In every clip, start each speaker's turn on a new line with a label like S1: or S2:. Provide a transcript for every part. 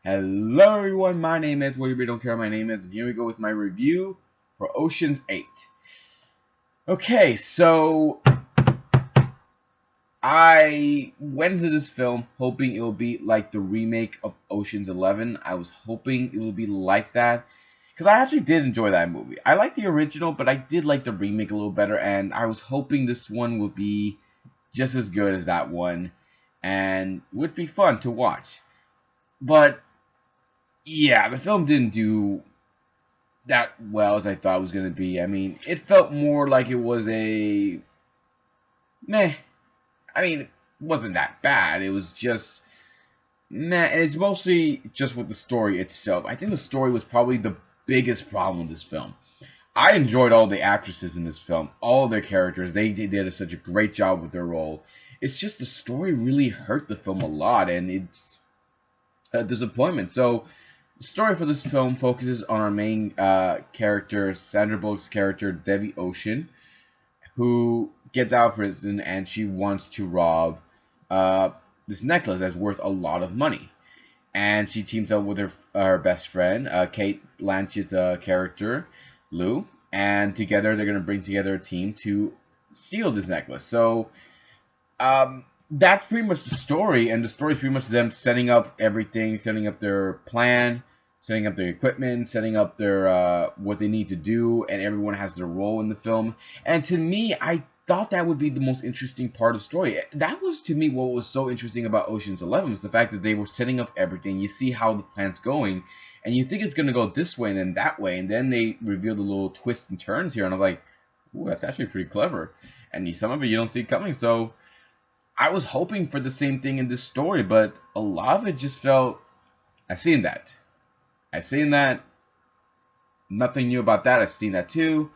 S1: Hello everyone, my name is William. Don't care what my name is, and here we go with my review for Ocean's 8. Okay, so I went into this film hoping it will be like the remake of Ocean's 11. I was hoping it would be like that, because I actually did enjoy that movie. I like the original, but I did like the remake a little better, and I was hoping this one would be just as good as that one, and would be fun to watch. But yeah, the film didn't do that well as I thought it was going to be. I mean, it felt more like it was a meh. I mean, it wasn't that bad. It was just meh. And it's mostly just with the story itself. I think the story was probably the biggest problem with this film. I enjoyed all the actresses in this film, all of their characters. They did such a great job with their role. It's just the story really hurt the film a lot, and it's a disappointment. So the story for this film focuses on our main character, Sandra Bullock's character, Debbie Ocean, who gets out of prison and she wants to rob this necklace that's worth a lot of money. And she teams up with her best friend, Cate Blanchett's character, Lou, and together they're going to bring together a team to steal this necklace. So that's pretty much the story, and the story is pretty much them setting up everything, setting up their plan, setting up their equipment, setting up their what they need to do, and everyone has their role in the film. And to me, I thought that would be the most interesting part of the story. That was, to me, what was so interesting about Ocean's 11, was the fact that they were setting up everything. You see how the plan's going, and you think it's going to go this way and then that way, and then they reveal the little twists and turns here, and I'm like, ooh, that's actually pretty clever. And some of it you don't see coming, so I was hoping for the same thing in this story, but a lot of it just felt, I've seen that. I've seen that. Nothing new about that. I've seen that too.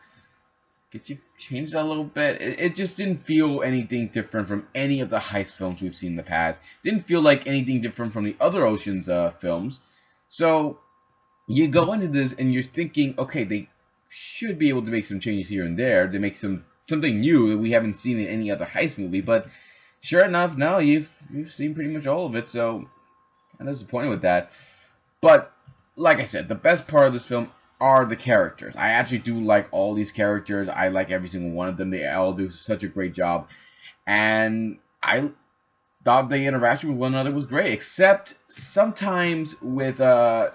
S1: Could you change that a little bit? It just didn't feel anything different from any of the heist films we've seen in the past. Didn't feel like anything different from the other Ocean's films. So you go into this and you're thinking, okay, they should be able to make some changes here and there. They make something new that we haven't seen in any other heist movie. But sure enough, no, you've seen pretty much all of it. So I'm disappointed with that. But like I said, the best part of this film are the characters. I actually do like all these characters. I like every single one of them. They all do such a great job. And I thought the interaction with one another was great, except sometimes with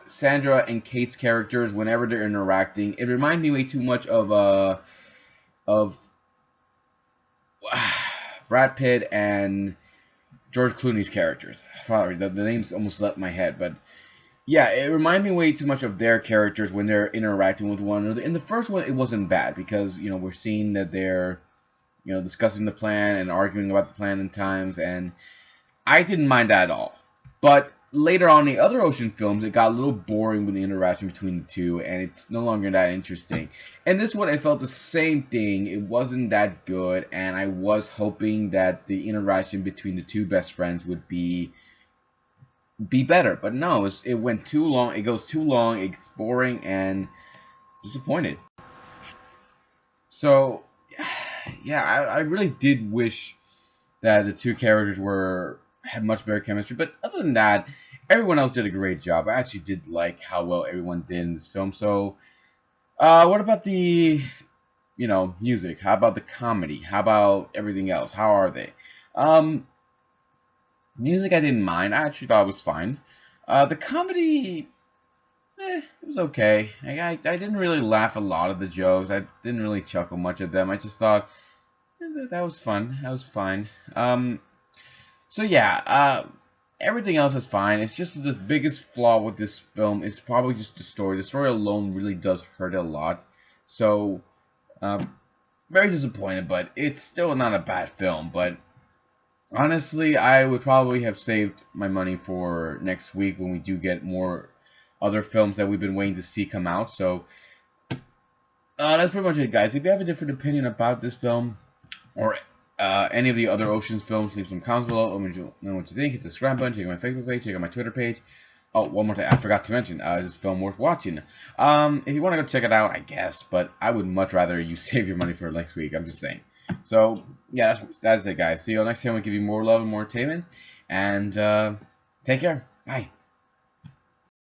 S1: Sandra and Kate's characters, whenever they're interacting, it reminds me way too much of Brad Pitt and George Clooney's characters. Sorry, the names almost left my head, but yeah, it reminded me way too much of their characters when they're interacting with one another. In the first one, it wasn't bad because, we're seeing that they're, discussing the plan and arguing about the plan in times, and I didn't mind that at all. But later on in the other Ocean films, it got a little boring with the interaction between the two, and it's no longer that interesting. And this one, I felt the same thing. It wasn't that good, and I was hoping that the interaction between the two best friends would be better, but no, it went too long. It goes too long. It's boring and disappointed. So, yeah, I really did wish that the two characters had much better chemistry. But other than that, everyone else did a great job. I actually did like how well everyone did in this film. So, what about the music? How about the comedy? How about everything else? How are they? Music I didn't mind. I actually thought it was fine. The comedy, it was okay. I didn't really laugh a lot of the jokes. I didn't really chuckle much at them. I just thought that was fun. That was fine. So yeah, everything else is fine. It's just the biggest flaw with this film is probably just the story. The story alone really does hurt a lot. So, very disappointed, but it's still not a bad film. But honestly, I would probably have saved my money for next week when we do get more other films that we've been waiting to see come out. So, that's pretty much it, guys. If you have a different opinion about this film or any of the other Ocean's films, leave some comments below. Let me know what you think. Hit the subscribe button. Check out my Facebook page. Check out my Twitter page. Oh, one more thing I forgot to mention. Is this film worth watching? If you want to go check it out, I guess. But I would much rather you save your money for next week. I'm just saying. So, yeah, that's it, guys. See you all next time. We'll give you more love and more entertainment. And take care. Bye.